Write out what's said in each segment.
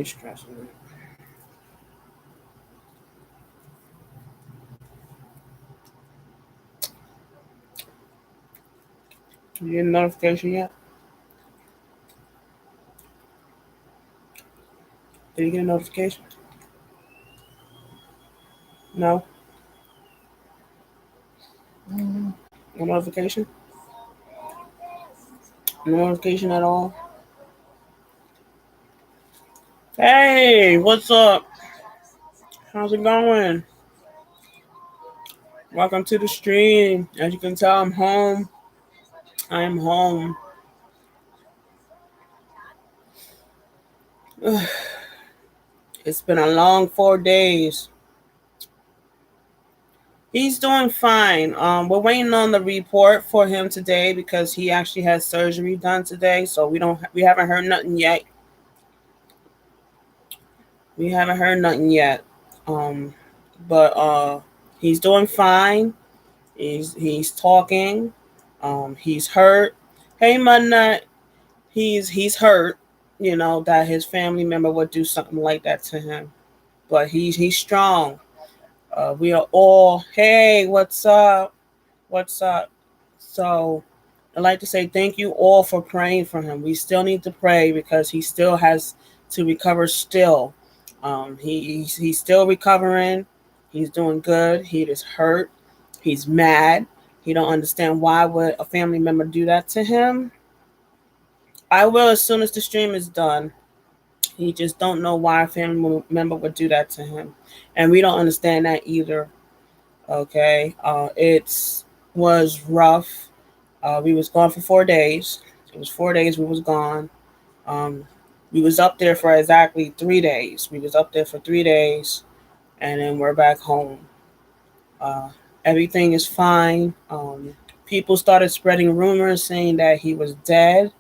Stressing. You get a notification yet? Did you get a notification? No? No notification? No notification at all? Hey, what's up? How's it going? Welcome to the stream. As you can tell, I'm home. I am home. It's been a long 4 days. He's doing fine. We're waiting on the report for him today because he actually has surgery done today. So we haven't heard nothing yet. We haven't heard nothing yet. Um, but he's doing fine. He's talking. He's hurt. Hey, Mudnut. He's hurt. You know that his family member would do something like that to him, but he's strong. We are all. Hey, what's up? What's up? So I'd like to say thank you all for praying for him. We still need to pray because he still has to recover. Still, he's still recovering. He's doing good. He is hurt. He's mad. He don't understand why would a family member do that to him. I will as soon as the stream is done. He just don't know why a family member would do that to him, and we don't understand that either. Okay, it was rough. We was gone for 4 days. It was 4 days we was gone. Um, we was up there for exactly 3 days. We was up there for 3 days, and then we're back home. Uh, Everything is fine. People started spreading rumors saying that he was dead,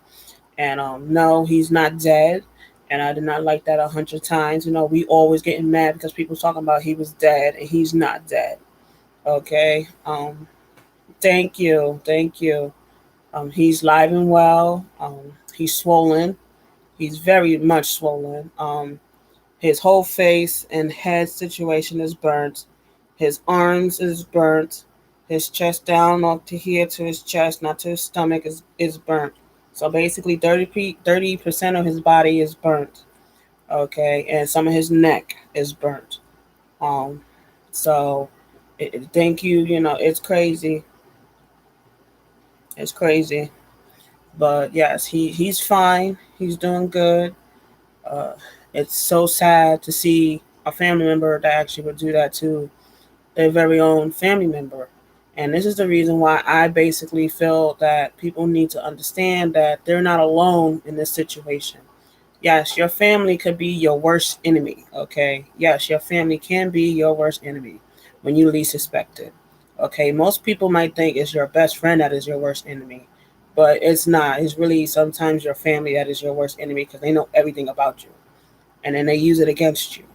and no, he's not dead. And I did not like that 100 times. You know, we always getting mad because people talking about he was dead and he's not dead. Okay. Thank you, thank you. He's live and well. He's swollen. He's very much swollen. His whole face and head situation is burnt. His arms is burnt. His chest down up to here to his chest, not to his stomach, is burnt. So basically, 30% of his body is burnt. Okay, and some of his neck is burnt. Um, so thank you. You know, it's crazy. It's crazy. But yes, he's fine. He's doing good. Uh, it's so sad to see a family member that actually would do that to their very own family member. And this is the reason why I basically feel that people need to understand that they're not alone in this situation. Yes, your family could be your worst enemy, okay? Yes, your family can be your worst enemy when you least suspect it. Okay, most people might think it's your best friend that is your worst enemy, but it's not. It's really sometimes your family that is your worst enemy because they know everything about you and then they use it against you.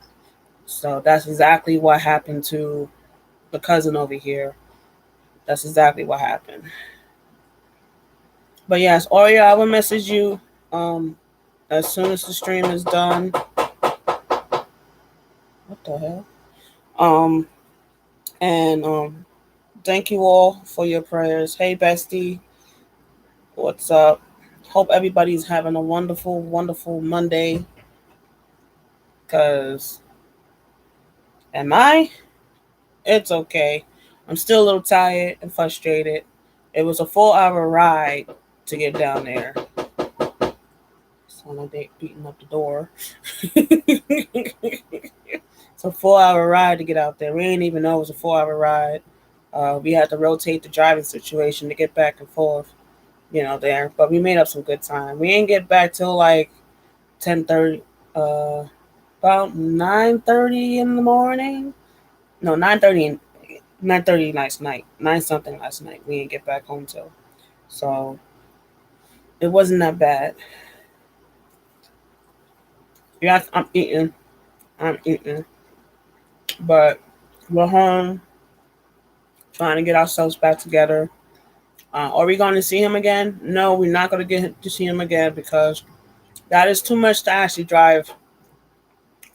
So that's exactly what happened to the cousin over here. That's exactly what happened. But yes, Oreo, I will message you um as soon as the stream is done. What the hell? Um and thank you all for your prayers. Hey bestie, what's up? Hope everybody's having a wonderful, wonderful Monday. Cause am I? It's okay. I'm still a little tired and frustrated. It was a 4 hour ride to get down there. Sound like they beating up the door. It's a 4 hour ride to get out there. We didn't even know it was a 4 hour ride. We had to rotate the driving situation to get back and forth, you know, there. But we made up some good time. We didn't get back till like 10:30, about 9:30 in the morning. No, 9:30 last night. 9 something last night. We didn't get back home till. So it wasn't that bad. Yeah, I'm eating. I'm eating. But we're home trying to get ourselves back together. Are we going to see him again? No, we're not going to get to see him again because that is too much to actually drive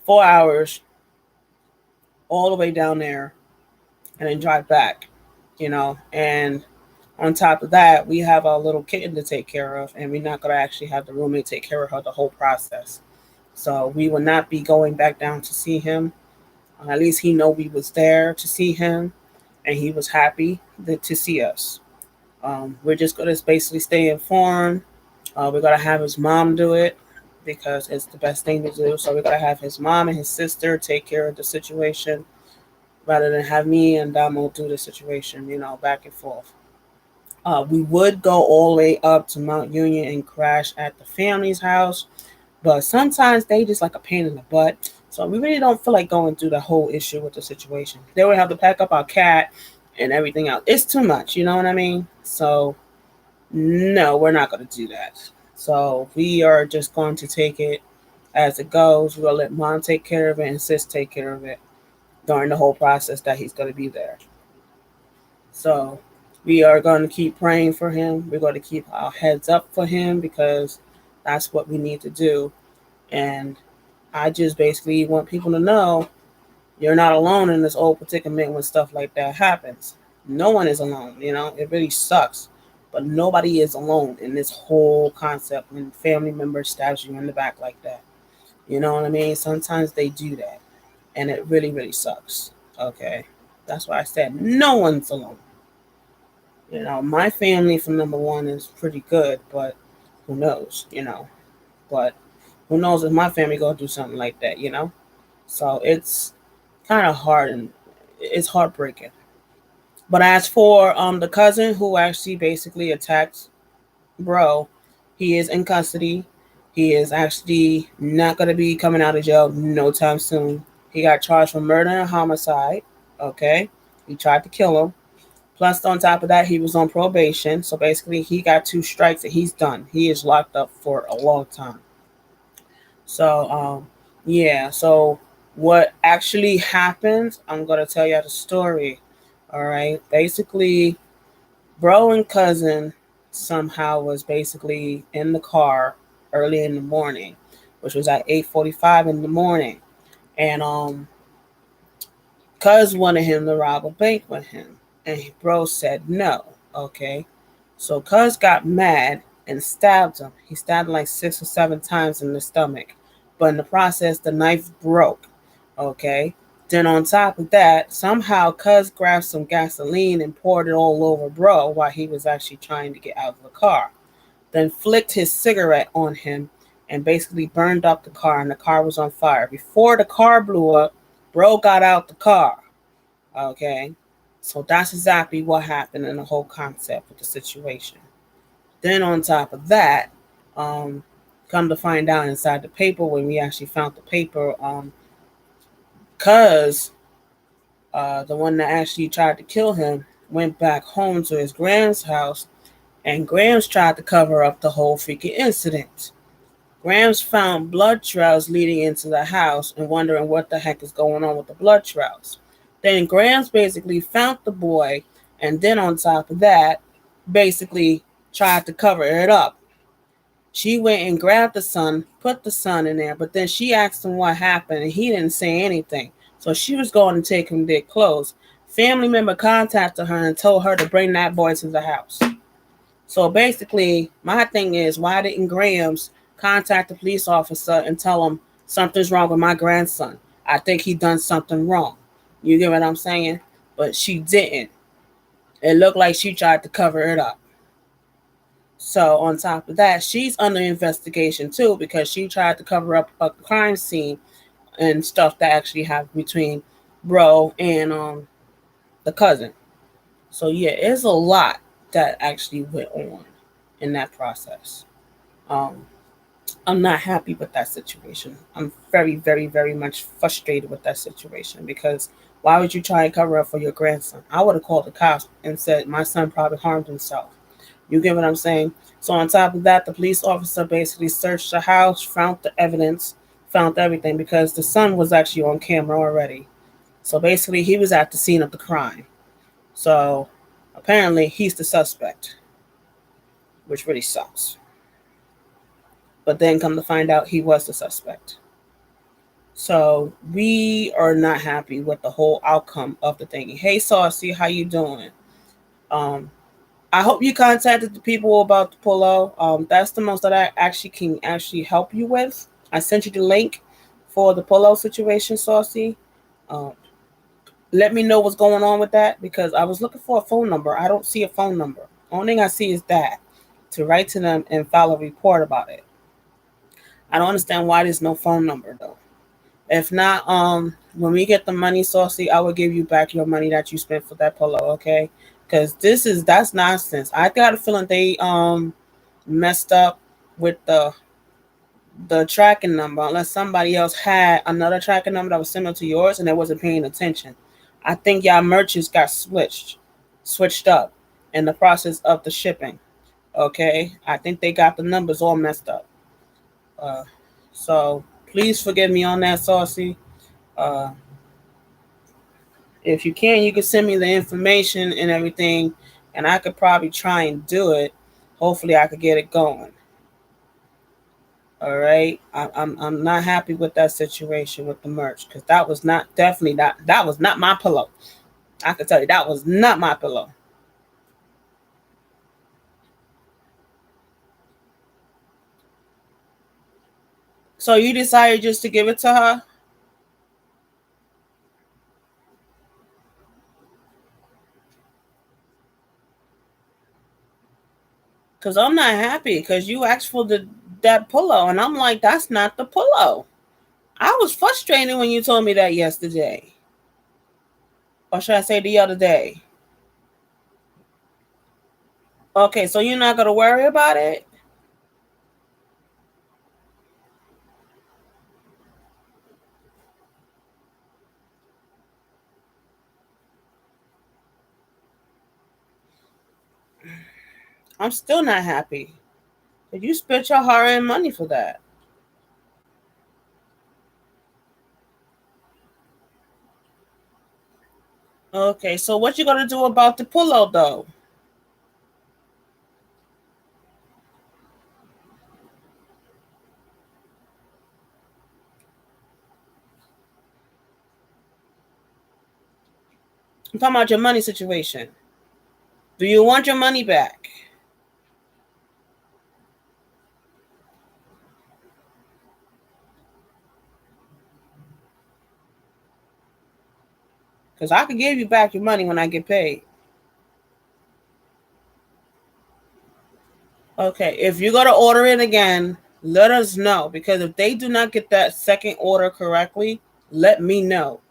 4 hours all the way down there and then drive back, and on top of that, we have a little kitten to take care of, and we're not going to actually have the roommate take care of her the whole process. So we will not be going back down to see him. At least he know we was there to see him, and he was happy to see us. We're just going to basically stay informed. We're going to have his mom do it because it's the best thing to do. So we're going to have his mom and his sister take care of the situation rather than have me and Damo do the situation, back and forth. We would go all the way up to Mount Union and crash at the family's house, but sometimes they just like a pain in the butt. So we really don't feel like going through the whole issue with the situation. They would have to pack up our cat and everything else. It's too much, you know what I mean? So no, we're not going to do that. So we are just going to take it as it goes. We're going to let mom take care of it and sis take care of it during the whole process that he's going to be there. So we are going to keep praying for him. We're going to keep our heads up for him because that's what we need to do. And I just basically want people to know you're not alone in this old predicament when stuff like that happens. No one is alone, it really sucks. But nobody is alone in this whole concept when family members stabs you in the back like that. You know what I mean? Sometimes they do that. And it really, really sucks. Okay. That's why I said no one's alone. My family from number one is pretty good, but who knows, But who knows if my family go do something like that, So it's kind of hard and it's heartbreaking. But as for the cousin who actually basically attacked bro, he is in custody. He is actually not going to be coming out of jail no time soon. He got charged for murder and homicide. Okay. He tried to kill him. Plus, on top of that, he was on probation. So basically, he got 2 strikes and he's done. He is locked up for a long time. So, yeah. So, what actually happened, I'm going to tell you the story. All right. Basically, bro and cousin somehow was basically in the car early in the morning, which was at 8:45 in the morning. And cuz wanted him to rob a bank with him. And bro said no. Okay. So cuz got mad and stabbed him. He stabbed him like 6 or 7 times in the stomach. But in the process, the knife broke. Okay. Then on top of that, somehow cuz grabbed some gasoline and poured it all over bro while he was actually trying to get out of the car. Then flicked his cigarette on him and basically burned up the car, and the car was on fire. Before the car blew up, bro got out the car. Okay. So that's exactly what happened in the whole concept of the situation. Then on top of that, come to find out inside the paper when we actually found the paper, cuz the one that actually tried to kill him went back home to his Graham's house, and Graham's tried to cover up the whole freaking incident. Graham's found blood trails leading into the house and wondering what the heck is going on with the blood trails. Then Graham's basically found the boy, and then on top of that, basically tried to cover it up. She went and grabbed the son, put the son in there, but then she asked him what happened, and he didn't say anything. So she was going to take him their clothes. Family member contacted her and told her to bring that boy to the house. So basically, my thing is, why didn't Graham's contact the police officer and tell him something's wrong with my grandson? I think he done something wrong. You get what I'm saying? But she didn't. It looked like she tried to cover it up. So on top of that, she's under investigation too because she tried to cover up a crime scene and stuff that actually happened between bro and the cousin. So yeah, it's a lot that actually went on in that process. I'm not happy with that situation. I'm very, very, very much frustrated with that situation because why would you try and cover up for your grandson? I would have called the cops and said my son probably harmed himself. You get what I'm saying? So on top of that, the police officer basically searched the house, found the evidence, found everything because the son was actually on camera already. So basically, he was at the scene of the crime. So apparently, he's the suspect, which really sucks. But then come to find out he was the suspect. So we are not happy with the whole outcome of the thing. Hey, Saucy, how you doing? Um, I hope you contacted the people about the pullo. That's the most that I actually can actually help you with. I sent you the link for the pullo situation, Saucy. Um, let me know what's going on with that because I was looking for a phone number. I don't see a phone number. Only thing I see is that to write to them and file a report about it. I don't understand why there's no phone number though. If not, when we get the money, Saucy, I will give you back your money that you spent for that pillow, okay? Because that's nonsense. I got a feeling they messed up with the tracking number, unless somebody else had another tracking number that was similar to yours and they wasn't paying attention. I think y'all merchants got switched up in the process of the shipping. Okay, I think they got the numbers all messed up. Uh, so please forgive me on that, Saucy. Uh, if you can send me the information and everything, and I could probably try and do it. Hopefully, I could get it going. All right, I'm not happy with that situation with the merch because that was not definitely that was not my pillow. I can tell you that was not my pillow. So you decided just to give it to her because I'm not happy because you asked for the that pillow and I'm like that's not the pillow. I was frustrated when you told me that yesterday, or should I say the other day? Okay, so you're not gonna worry about it. I'm still not happy. Did you spent your hard earned money for that? Okay, so what you gonna do about the pillow though? I'm talking about your money situation. Do you want your money back? Because I could give you back your money when I get paid. Okay, if you're gonna order it again, let us know. Because if they do not get that second order correctly, let me know.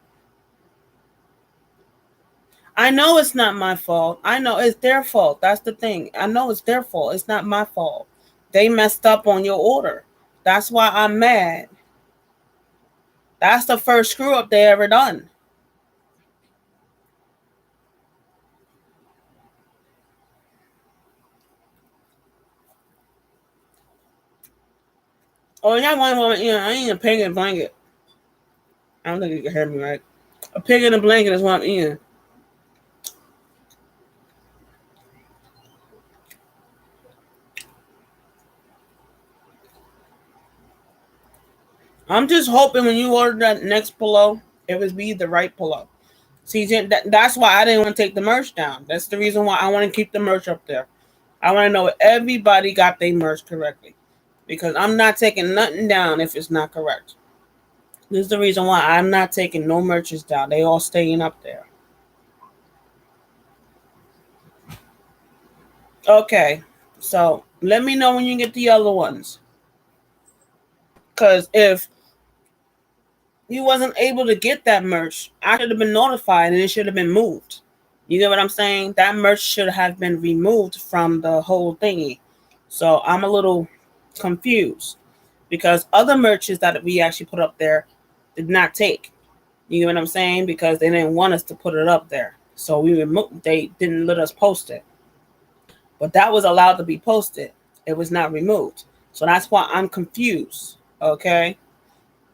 I know it's not my fault. I know it's their fault. That's the thing. I know it's their fault. It's not my fault. They messed up on your order. That's why I'm mad. That's the first screw up they ever done. Oh, yeah, one, I need a pig in a blanket. I don't think you can hear me right. A pig in a blanket is what I'm eating. I'm just hoping when you order that next pillow, it was be the right pillow. See, that's why I didn't want to take the merch down. That's the reason why I want to keep the merch up there. I want to know if everybody got their merch correctly. Because I'm not taking nothing down if it's not correct. This is the reason why I'm not taking no merches down. They all staying up there. Okay. So let me know when you get the other ones. Because if you wasn't able to get that merch, I should have been notified and it should have been moved. You get what I'm saying? That merch should have been removed from the whole thingy. So I'm a little confused because other merches that we actually put up there did not take. You get what I'm saying? Because they didn't want us to put it up there. So we removed. They didn't let us post it. But that was allowed to be posted. It was not removed. So that's why I'm confused. Okay?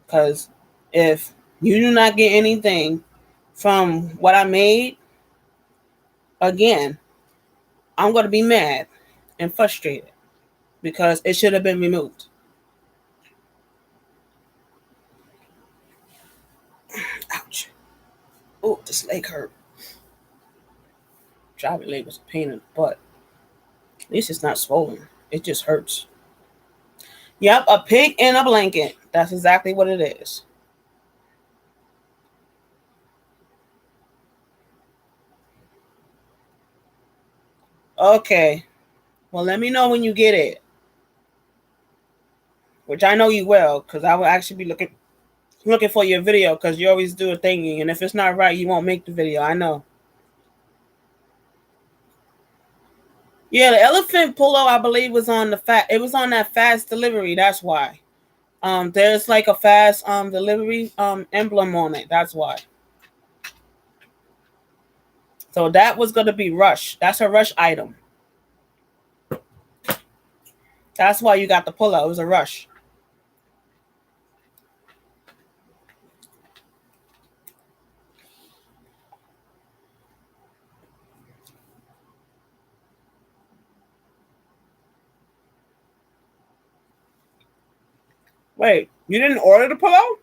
Because if you do not get anything from what I made, again, I'm going to be mad and frustrated because it should have been removed. This leg hurt. Driving leg was a pain in the butt. At least it's not swollen. It just hurts. Yep, a pig in a blanket. That's exactly what it is. Okay. Well, let me know when you get it. Which I know you will, because I will actually be looking for your video, because you always do a thingy, and if it's not right, you won't make the video. I know. Yeah, the elephant polo, I believe, was on it was on that fast delivery. That's why. There's like a fast delivery emblem on it. That's why. So that was gonna be rush. That's a rush item. That's why you got the polo. It was a rush. Wait, you didn't order the polo?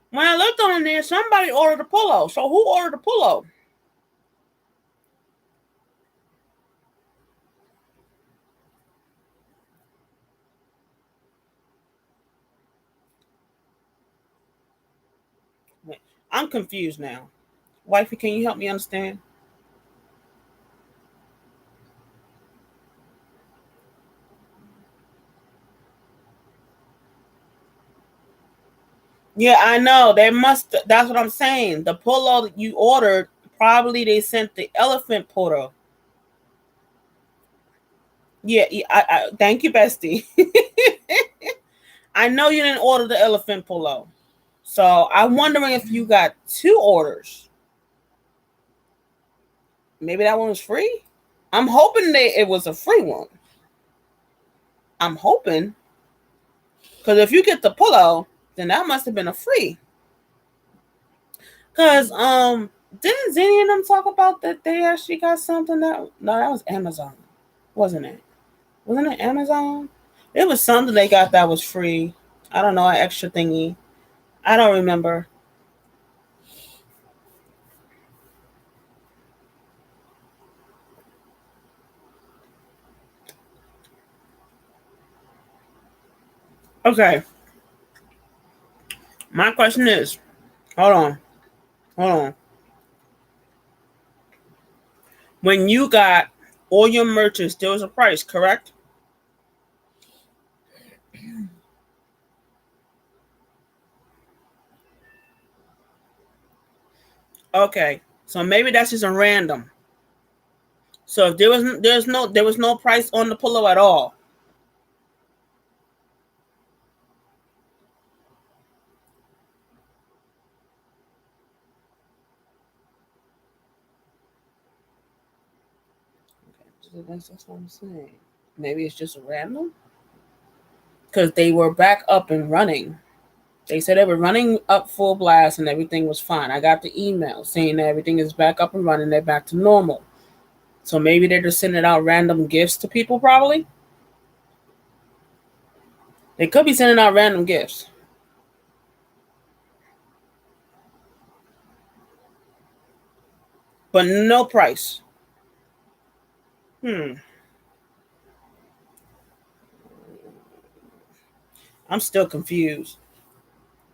When I looked on there, somebody ordered the polo. So who ordered the polo? Wait, I'm confused now. Wifey, can you help me understand? Yeah, I know. They must. That's what I'm saying. The polo that you ordered, probably they sent the elephant polo. Yeah, thank you, bestie. I know you didn't order the elephant polo. So I'm wondering if you got two orders. Maybe that one was free. I'm hoping that it was a free one. I'm hoping. Because if you get the polo, then that must have been a free. Because didn't Zinni and them talk about that they actually got something that that was Amazon, wasn't it? Wasn't it Amazon? It was something they got that was free. I don't know, an extra thingy. I don't remember. Okay. My question is, hold on. When you got all your merchants, there was a price, correct? Okay. So maybe that's just a random. So if there was no price on the polo at all. Okay, that's what I'm saying. Maybe it's just a random because they were back up and running. They said they were running up full blast and everything was fine. I got the email saying that everything is back up and running. They're back to normal. So maybe they're just sending out random gifts to people. Probably they could be sending out random gifts, but no price. Hmm. I'm still confused.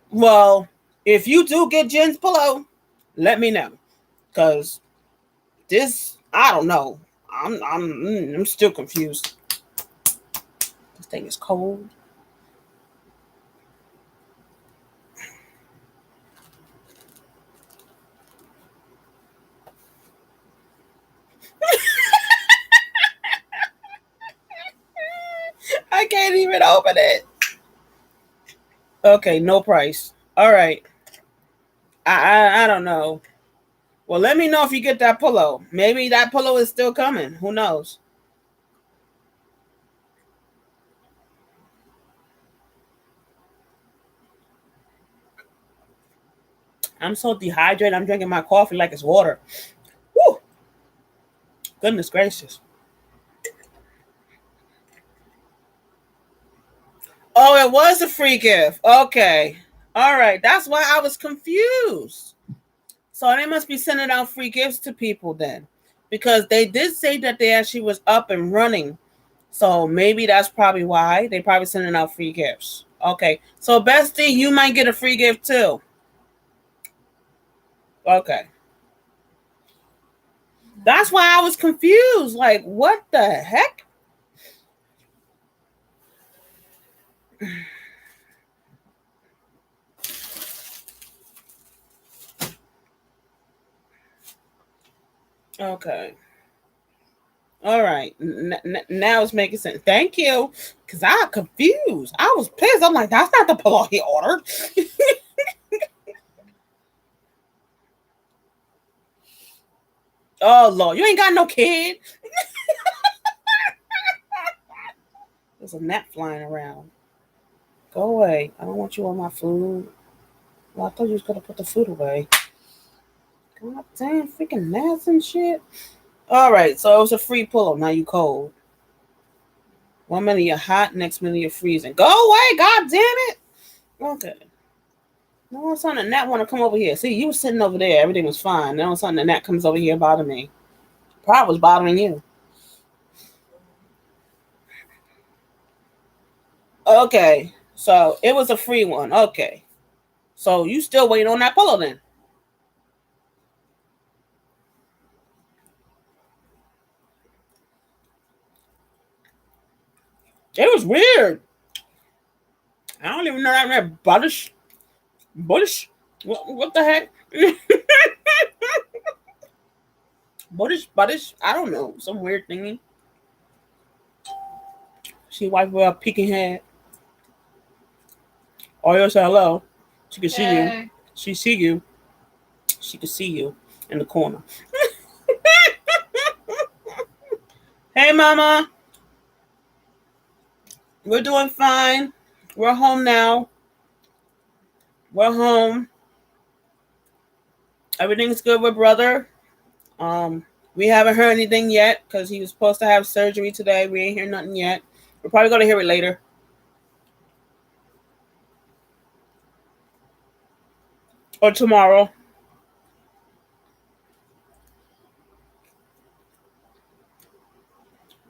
Well, if you do get Jen's pillow, let me know. Cause this, I don't know. I'm still confused. This thing is cold. I can't even open it. Okay, no price. All right. I don't know. Well, let me know if you get that pillow. Maybe that pillow is still coming. Who knows? I'm so dehydrated. I'm drinking my coffee like it's water. Woo! Goodness gracious. Oh, it was a free gift. Okay. All right. That's why I was confused. So they must be sending out free gifts to people then. Because they did say that they actually was up and running. So maybe that's probably why. They probably sending out free gifts. Okay. So Bestie, you might get a free gift too. Okay. That's why I was confused. Like, what the heck? Okay. All right. Now it's making sense. Thank you. Because I got confused. I was pissed. I'm like, that's not the pillow he ordered. Oh, Lord. You ain't got no kid. There's a gnat flying around. Go away. I don't want you on my food. Well, I thought you was going to put the food away. God damn, freaking gnats and shit. All right. So it was a free pillow. Now you cold. 1 minute you're hot, next minute you're freezing. Go away. God damn it. Okay. No one's on the gnat want to come over here. See, you were sitting over there. Everything was fine. Then all of a sudden the gnat comes over here bothering me. Probably was bothering you. Okay. So it was a free one. Okay. So you still waiting on that pillow then? It was weird. I don't even know that man Buddish. Buddish? What the heck? Buddish? I don't know. Some weird thingy. She wiped her peeking head. Oh, you say hello. She can see you. She see you. She can see you in the corner. Hey, mama. We're doing fine. We're home now. We're home. Everything's good with brother. We haven't heard anything yet because he was supposed to have surgery today. We ain't hear nothing yet. We're probably gonna hear it later. Or tomorrow.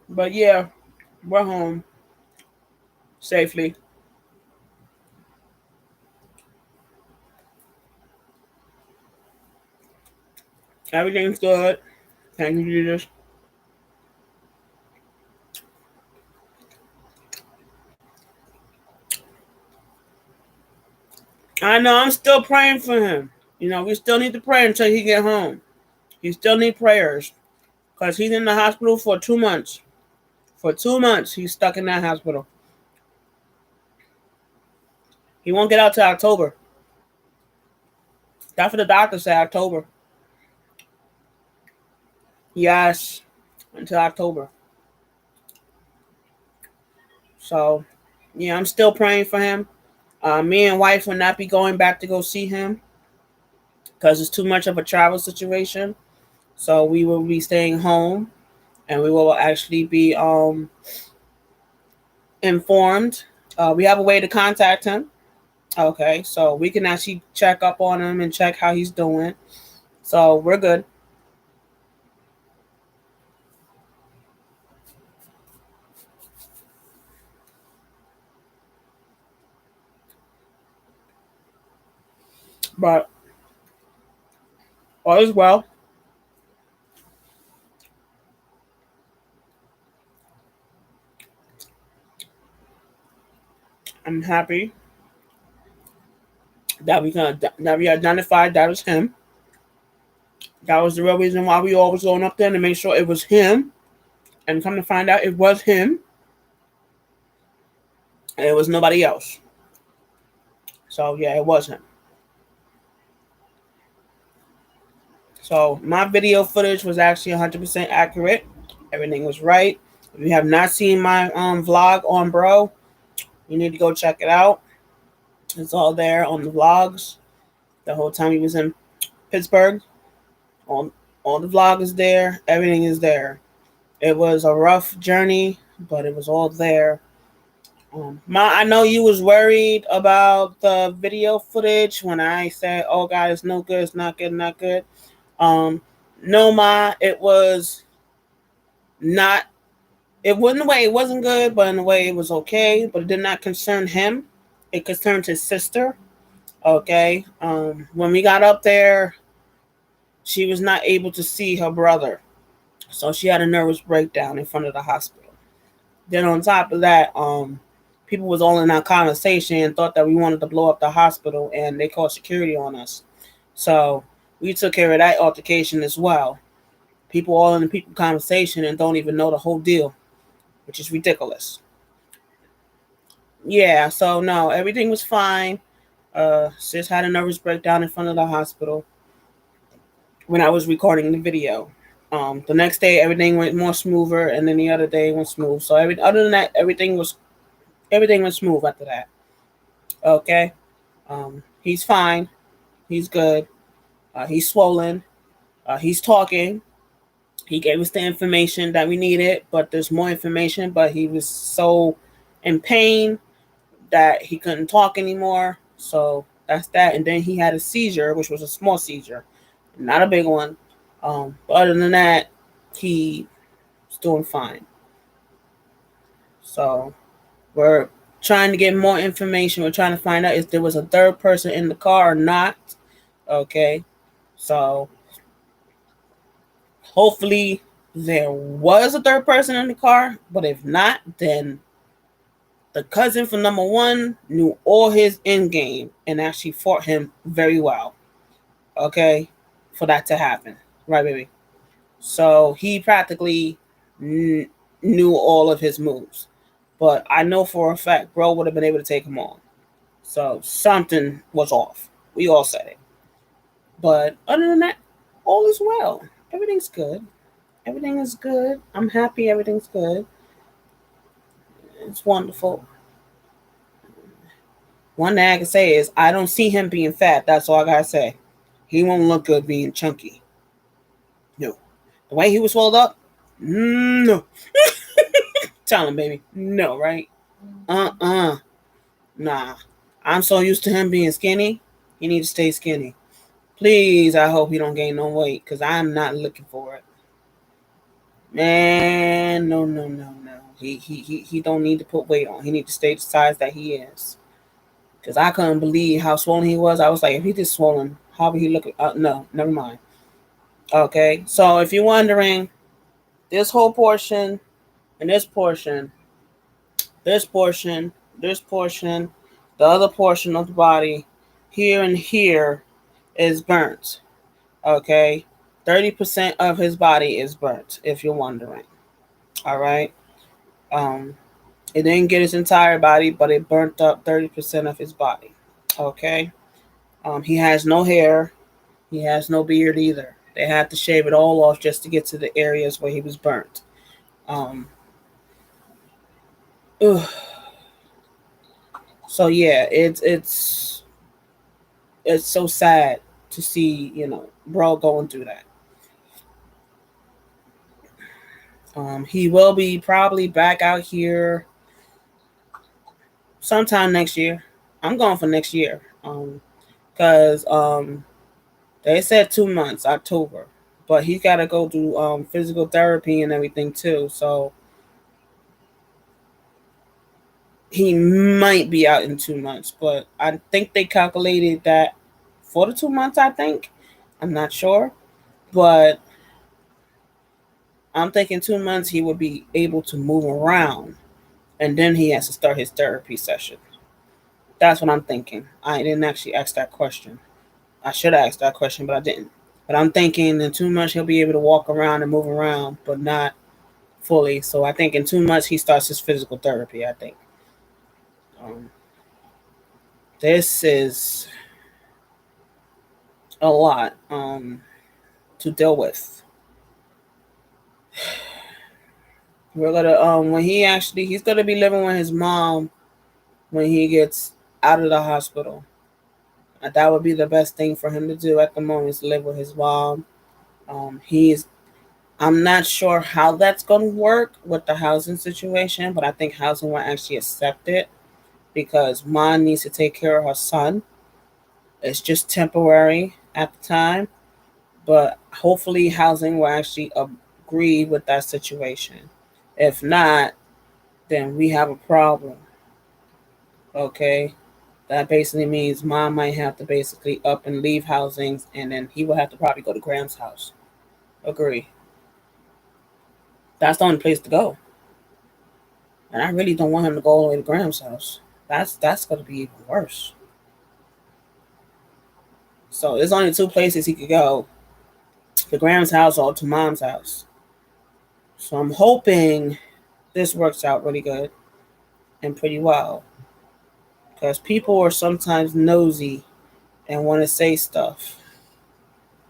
But yeah, we're home safely. Everything's good. Thank you, Jesus. I know I'm still praying for him. You know, we still need to pray until he get home. He still need prayers because he's in the hospital for 2 months. For 2 months, he's stuck in that hospital. He won't get out till October. That's what the doctor said, October. Yes, until October. So, yeah, I'm still praying for him. Me and wife will not be going back to go see him because it's too much of a travel situation. So we will be staying home, and we will actually be informed. We have a way to contact him. Okay, so we can actually check up on him and check how he's doing. So we're good. But all is well. I'm happy that we identified that was him. That was the real reason why we all was going up there to make sure it was him. And come to find out, it was him, and it was nobody else. So yeah, it was him. So my video footage was actually 100% accurate. Everything was right. If you have not seen my vlog on bro, you need to go check it out. It's all there on the vlogs. The whole time he was in Pittsburgh, all the vlog is there. Everything is there. It was a rough journey, but it was all there. I know you was worried about the video footage when I said, "Oh God, it's no good, it's not good, not good." Um, no, Ma, it was not. It wasn't the way it wasn't good, but in a way it was okay. But it did not concern him. It concerned his sister. Okay. When we got up there, she was not able to see her brother, so she had a nervous breakdown in front of the hospital. Then on top of that, people was all in our conversation and thought that we wanted to blow up the hospital, and they called security on us. So we took care of that altercation as well. People all in the people conversation and don't even know the whole deal, which is ridiculous. Yeah, so no, everything was fine. Sis had a nervous breakdown in front of the hospital when I was recording the video. The next day everything went more smoother, and then the other day went smooth. So other than that, everything went smooth after that. Okay, he's fine. He's good. He's swollen. He's talking. He gave us the information that we needed, but there's more information. But he was so in pain that he couldn't talk anymore. So that's that. And then he had a seizure, which was a small seizure, not a big one. But other than that, he's doing fine. So we're trying to get more information. We're trying to find out if there was a third person in the car or not. Okay. So hopefully there was a third person in the car, but if not, then the cousin from number one knew all his end game and actually fought him very well. Okay, for that to happen, right, baby? So he practically knew all of his moves, but I know for a fact, bro would have been able to take him on. So something was off. We all said it, but other than that, all is well. Everything's good. Everything is good. I'm happy. Everything's good. It's wonderful. One thing I can say is I don't see him being fat. That's all I gotta say. He won't look good being chunky. No. The way he was swelled up, no. Tell him, baby. No, right? Nah. I'm so used to him being skinny. He needs to stay skinny. Please, I hope he don't gain no weight, because I'm not looking for it. Man, no, no, no, no. He don't need to put weight on. He needs to stay the size that he is. Because I couldn't believe how swollen he was. I was like, if he just swollen, how would he look? No, never mind. Okay, so if you're wondering, this whole portion and this portion, this portion, this portion, the other portion of the body, here and here, is burnt. Okay, 30% of his body is burnt, if you're wondering. All right. Um, it didn't get his entire body, but it burnt up 30% of his body. Okay. He has no hair. He has no beard either. They had to shave it all off just to get to the areas where he was burnt. Um, so yeah, it's so sad to see, bro going through that. He will be probably back out here sometime next year. I'm going for next year. Because they said 2 months, October, but he's got to go do physical therapy and everything too. So he might be out in 2 months, but I think they calculated that for the 2 months. I think, I'm not sure, but I'm thinking 2 months he would be able to move around, and then he has to start his therapy session. That's what I'm thinking. I didn't actually ask that question. I should have asked that question, but I didn't. But I'm thinking in 2 months he'll be able to walk around and move around, but not fully. So I think in 2 months he starts his physical therapy. I think. Um, this is a lot to deal with. We're gonna when he's gonna be living with his mom when he gets out of the hospital. That would be the best thing for him to do at the moment is live with his mom. He's I'm not sure how that's going to work with the housing situation, but I think housing will actually accept it because mom needs to take care of her son. It's just temporary at the time, but hopefully housing will actually agree with that situation. If not, then we have a problem. Okay, that basically means mom might have to basically up and leave housings, and then he will have to probably go to Graham's house. Agree. That's the only place to go, and I really don't want him to go all the way to Graham's house. That's going to be even worse. So there's only two places he could go: to Graham's house or to mom's house. So I'm hoping this works out really good and pretty well, because people are sometimes nosy and want to say stuff.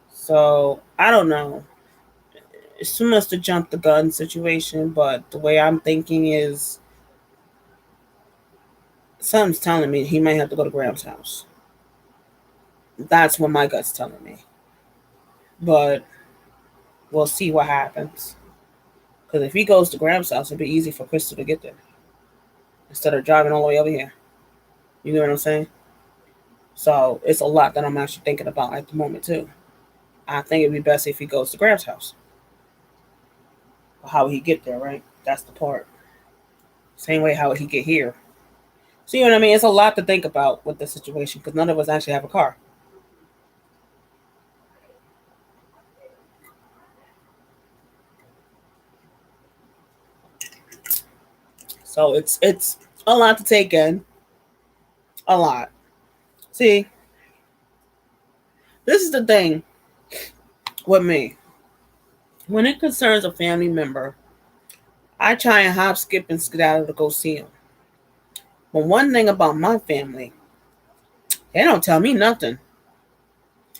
So I don't know. It's too much to jump the gun situation, but the way I'm thinking is something's telling me he might have to go to Graham's house. That's what my gut's telling me. But we'll see what happens. Because if he goes to Graham's house, it'll be easy for Crystal to get there instead of driving all the way over here. You know what I'm saying? So it's a lot that I'm actually thinking about at the moment too. I think it'd be best if he goes to Graham's house. How would he get there, right? That's the part. Same way how would he get here? So you know what I mean? It's a lot to think about with the situation because none of us actually have a car. So it's a lot to take in. A lot. See, this is the thing with me. When it concerns a family member, I try and hop, skip, and skedaddle to go see them. But one thing about my family, they don't tell me nothing.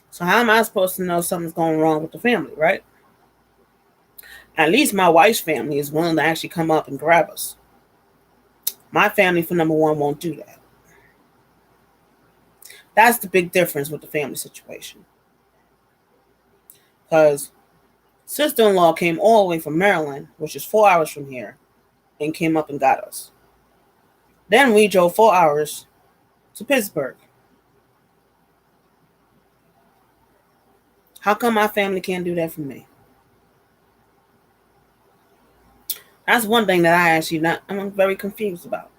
So how am I supposed to know something's going wrong with the family, right? At least my wife's family is willing to actually come up and grab us. My family, for number one, won't do that. That's the big difference with the family situation. Because sister-in-law came all the way from Maryland, which is 4 hours from here, and came up and got us. Then we drove 4 hours to Pittsburgh. How come my family can't do that for me? That's one thing that I'm very confused about.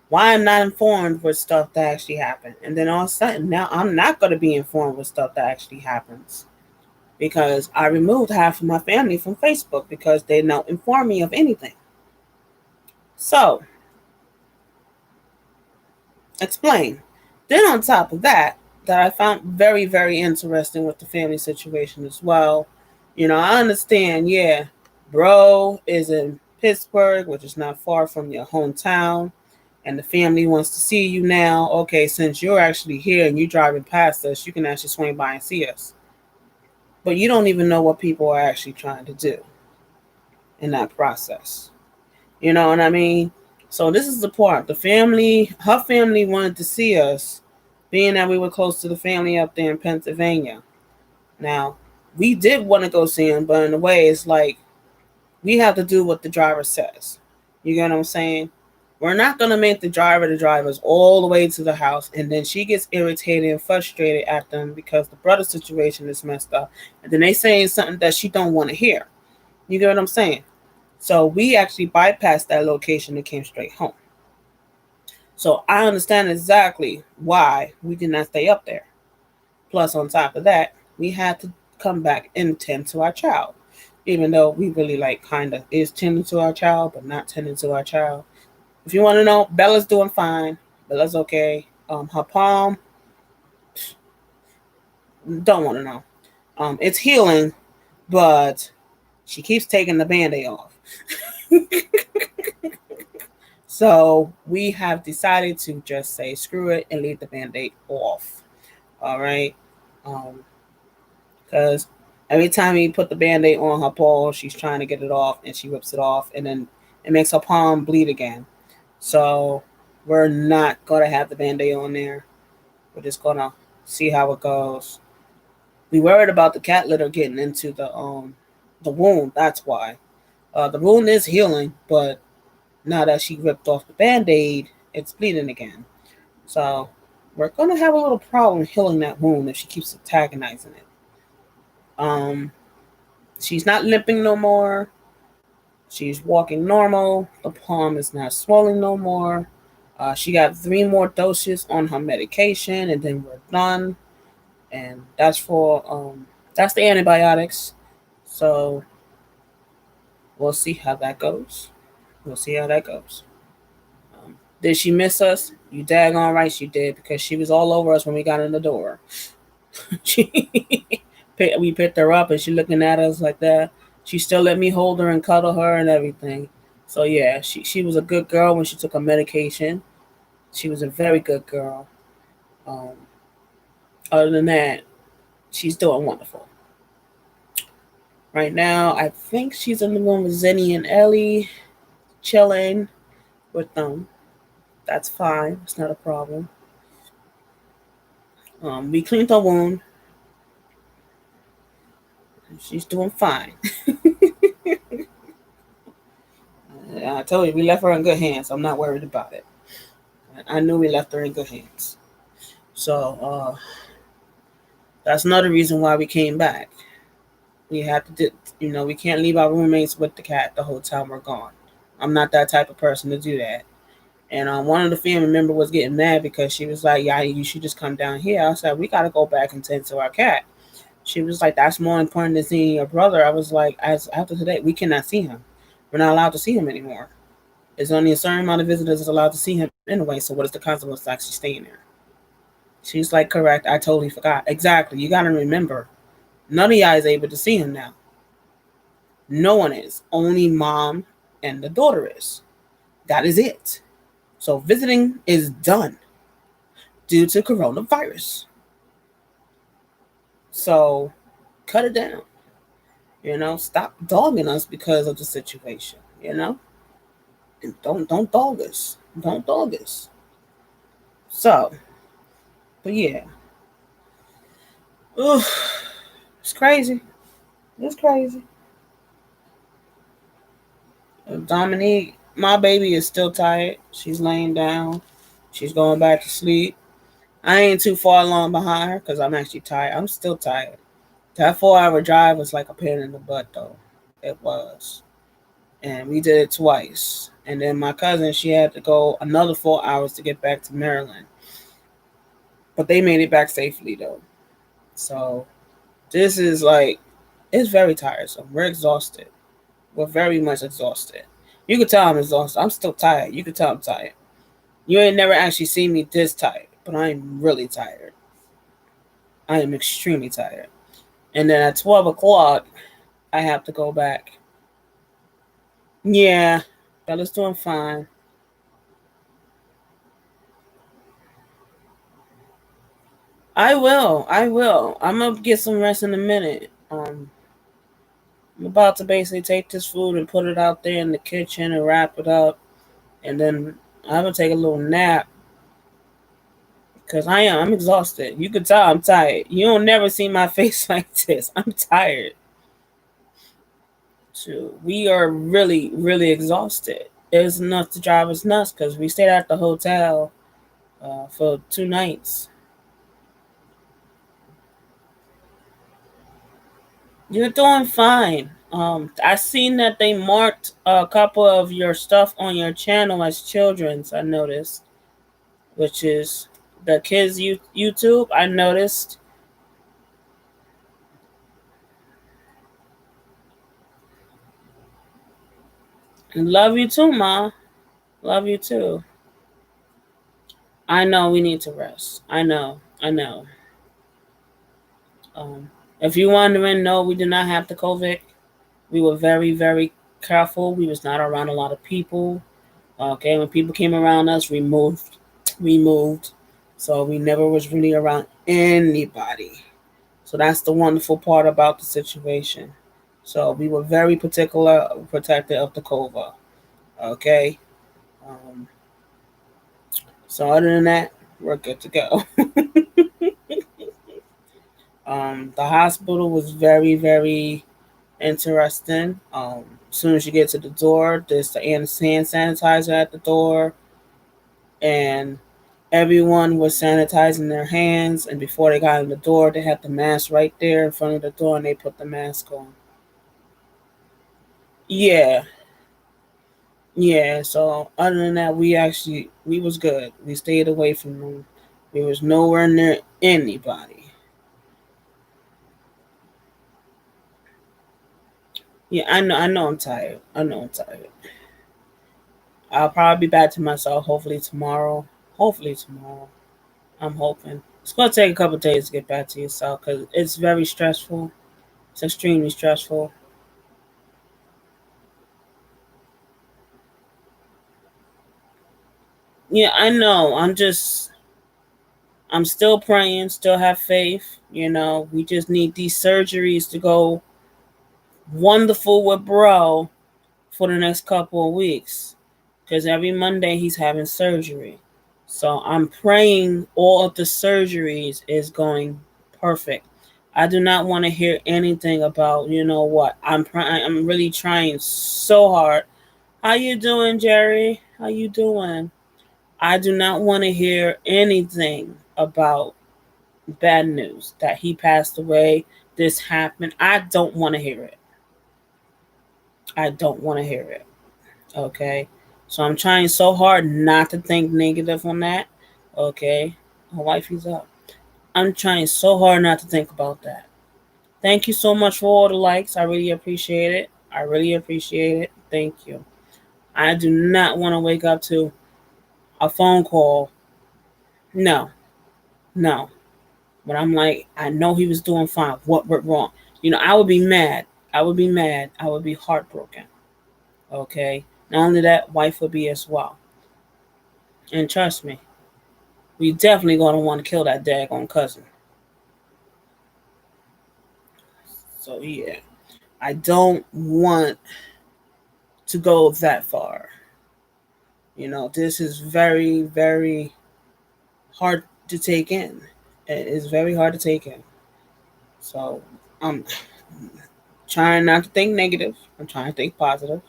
Why I'm not informed with stuff that actually happened. And then all of a sudden, now I'm not going to be informed with stuff that actually happens. Because I removed half of my family from Facebook because they don't inform me of anything. So, explain. Then on top of that I found very, very interesting with the family situation as well. I understand, yeah, bro is in Pittsburgh, which is not far from your hometown, and the family wants to see you now. Okay, since you're actually here and you're driving past us, you can actually swing by and see us. But you don't even know what people are actually trying to do in that process. You know what I mean? So this is the part. Her family wanted to see us, being that we were close to the family up there in Pennsylvania. Now, we did want to go see him, but in a way, it's like we have to do what the driver says. You get what I'm saying? We're not going to make the driver drive us all the way to the house, and then she gets irritated and frustrated at them because the brother situation is messed up, and then they saying something that she don't want to hear. You get what I'm saying? So we actually bypassed that location and came straight home. So I understand exactly why we did not stay up there. Plus, on top of that, we had to come back and tend to our child. Even though we really kind of is tending to our child, but not tending to our child. If you want to know, Bella's doing fine. Bella's okay. Her palm, don't want to know. It's healing, but she keeps taking the Band-Aid off. So we have decided to just say screw it and leave the Band-Aid off. All right. Because every time we put the Band-Aid on her paw, she's trying to get it off and she rips it off, and then it makes her palm bleed again. So we're not going to have the Band-Aid on there. We're just going to see how it goes. We worried about the cat litter getting into the wound. That's why. The wound is healing, but now that she ripped off the band-aid, it's bleeding again. So we're gonna have a little problem healing that wound if she keeps antagonizing it. Um, she's not limping no more. She's walking normal. The palm is not swelling no more. She got 3 more doses on her medication, and then we're done. And that's the antibiotics. So we'll see how that goes. We'll see how that goes. Did she miss us? You daggone right she did, because she was all over us when we got in the door. We picked her up and she looking at us like that. She still let me hold her and cuddle her and everything. So yeah, she was a good girl when she took her medication. She was a very good girl. Um, Other than that, she's doing wonderful. Right now, I think she's in the room with Zenny and Ellie, chilling with them. That's fine. It's not a problem. We cleaned her wound. She's doing fine. I told you we left her in good hands. I'm not worried about it. I knew we left her in good hands. So that's another reason why we came back. We had to, we can't leave our roommates with the cat the whole time we're gone. I'm not that type of person to do that. And one of the family members was getting mad because she was like, "Yeah, you should just come down here." I said, "We got to go back and tend to our cat." She was like, "That's more important than seeing your brother." I was like, "As after today, we cannot see him. We're not allowed to see him anymore. There's only a certain amount of visitors that's allowed to see him anyway. So what is the consequence of actually staying there?" She's like, "Correct. I totally forgot." Exactly. You got to remember, none of y'all is able to see him now. No one is. Only mom and the daughter is. That is it. So visiting is done due to coronavirus. So cut it down. Stop dogging us because of the situation. And don't dog us. Don't dog us. So, but yeah, oof, it's crazy. It's crazy. Dominique, my baby is still tired. She's laying down. She's going back to sleep. I ain't too far along behind her because I'm actually tired. I'm still tired. That 4 hour drive was like a pain in the butt, though. It was. And we did it twice. And then my cousin, she had to go another 4 hours to get back to Maryland. But they made it back safely, though. So this is like, it's very tiresome. We're exhausted. We're very much exhausted. You could tell I'm exhausted. I'm still tired. You could tell I'm tired. You ain't never actually seen me this tired, but I'm really tired. I am extremely tired. And then at 12 o'clock, I have to go back. Yeah, Bella's doing fine. I will. I will. I'm gonna get some rest in a minute. I'm about to basically take this food and put it out there in the kitchen and wrap it up, and then I'm gonna take a little nap because I'm exhausted. You can tell I'm tired. You don't never see my face like this. I'm tired. So we are really, really exhausted. It's enough to drive us nuts because we stayed at the hotel for 2 nights. You're doing fine. I seen that they marked a couple of your stuff on your channel as children's. I noticed, which is the kids YouTube. I noticed. And love you too, ma. Love you too. I know we need to rest. I know. I know. Um, if you're wondering, no, we did not have the COVID. We were very, very careful. We was not around a lot of people. Okay, when people came around us, we moved. So we never was really around anybody. So that's the wonderful part about the situation. So we were very particular, protective of the COVID. Okay. Um, so other than that, we're good to go. The hospital was very, very interesting. As soon as you get to the door, there's the hand sanitizer at the door, and everyone was sanitizing their hands. And before they got in the door, they had the mask right there in front of the door, and they put the mask on. Yeah, yeah. So other than that, we was good. We stayed away from them. We was nowhere near anybody. Yeah, I know. I know. I'm tired. I know. I'm tired. I'll probably be back to myself. Hopefully tomorrow. Hopefully tomorrow. I'm hoping. It's gonna take a couple of days to get back to yourself because it's very stressful. It's extremely stressful. Yeah, I know. I'm still praying, still have faith. We just need these surgeries to go wonderful with bro for the next couple of weeks. Because every Monday he's having surgery. So I'm praying all of the surgeries is going perfect. I do not want to hear anything about, what. I'm really trying so hard. How you doing, Jerry? How you doing? I do not want to hear anything about bad news that he passed away, this happened. I don't want to hear it. I don't want to hear it. Okay. So I'm trying so hard not to think negative on that. Okay. My wifey's up. I'm trying so hard not to think about that. Thank you so much for all the likes. I really appreciate it. I really appreciate it. Thank you. I do not want to wake up to a phone call. No, no. But I'm like, I know he was doing fine. What went wrong? I would be mad. I would be mad. I would be heartbroken. Okay. Not only that, wife would be as well. And trust me, we definitely gonna want to kill that daggone cousin. So yeah, I don't want to go that far. This is very, very hard to take in. It is very hard to take in. So I'm trying not to think negative. I'm trying to think positive,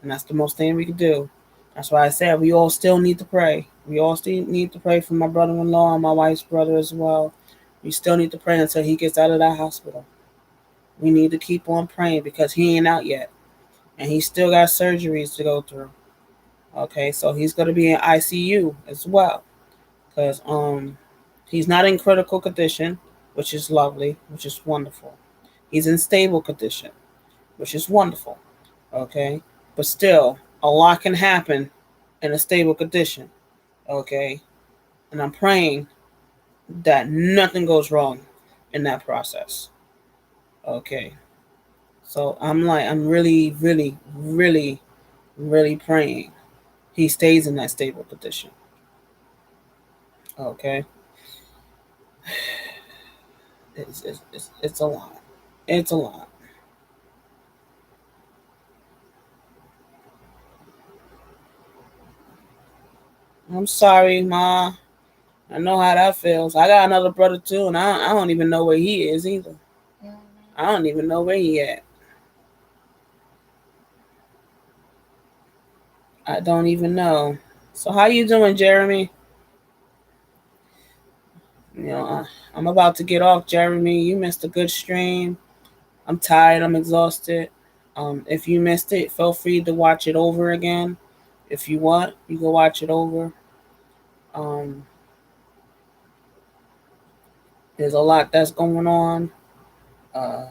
and that's the most thing we can do. That's why I said we all still need to pray. We all still need to pray for my brother-in-law and my wife's brother as well. We still need to pray until he gets out of that hospital. We need to keep on praying because he ain't out yet, and he still got surgeries to go through. Okay, so he's gonna be in ICU as well because he's not in critical condition, which is lovely, which is wonderful. He's in stable condition, which is wonderful. Okay, but still, a lot can happen in a stable condition. Okay, and I'm praying that nothing goes wrong in that process. Okay, so I'm really, really, really, really praying he stays in that stable condition. Okay, it's a lot. It's a lot. I'm sorry, Ma. I know how that feels. I got another brother too, and I don't even know where he is either. I don't even know where he at. I don't even know. So how you doing, Jeremy? I'm about to get off, Jeremy. You missed a good stream. I'm tired. I'm exhausted. If you missed it, feel free to watch it over again. If you want, you can watch it over. Um, there's a lot that's going on. Uh,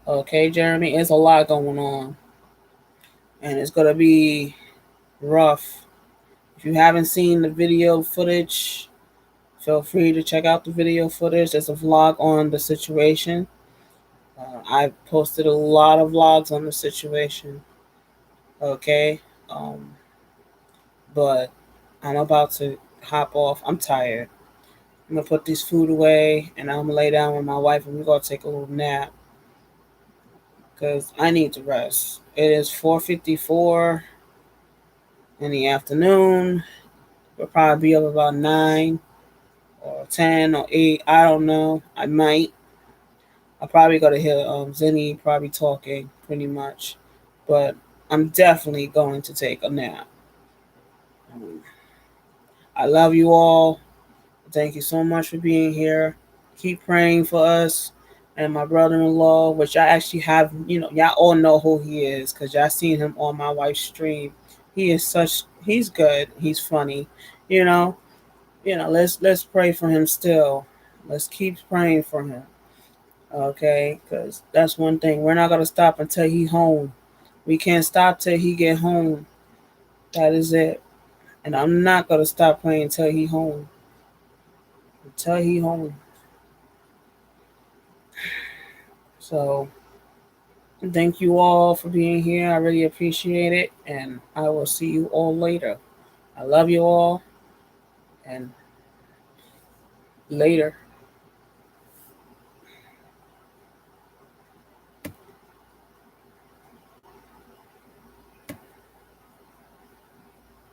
okay, Jeremy, there's a lot going on, and it's gonna be rough. If you haven't seen the video footage, feel free to check out the video footage. There's a vlog on the situation. I posted a lot of vlogs on the situation. Okay, um, but I'm about to hop off. I'm tired. I'm gonna put this food away and I'm gonna lay down with my wife and we're gonna take a little nap because I need to rest. It is 4:54 in the afternoon. We'll probably be up about 9 or 10 or 8. I don't know. I might. I probably got to hear Zenny probably talking pretty much, but I'm definitely going to take a nap. Um, I love you all. Thank you so much for being here. Keep praying for us and my brother-in-law, which I actually have. Y'all all know who he is because y'all seen him on my wife's stream. He's good. He's funny. You know, let's pray for him still. Let's keep praying for him. Okay, because that's one thing. We're not gonna stop until he home. We can't stop till he get home. That is it. And I'm not gonna stop praying until he home. Until he home. So thank you all for being here. I really appreciate it, and I will see you all later. I love you all, and later.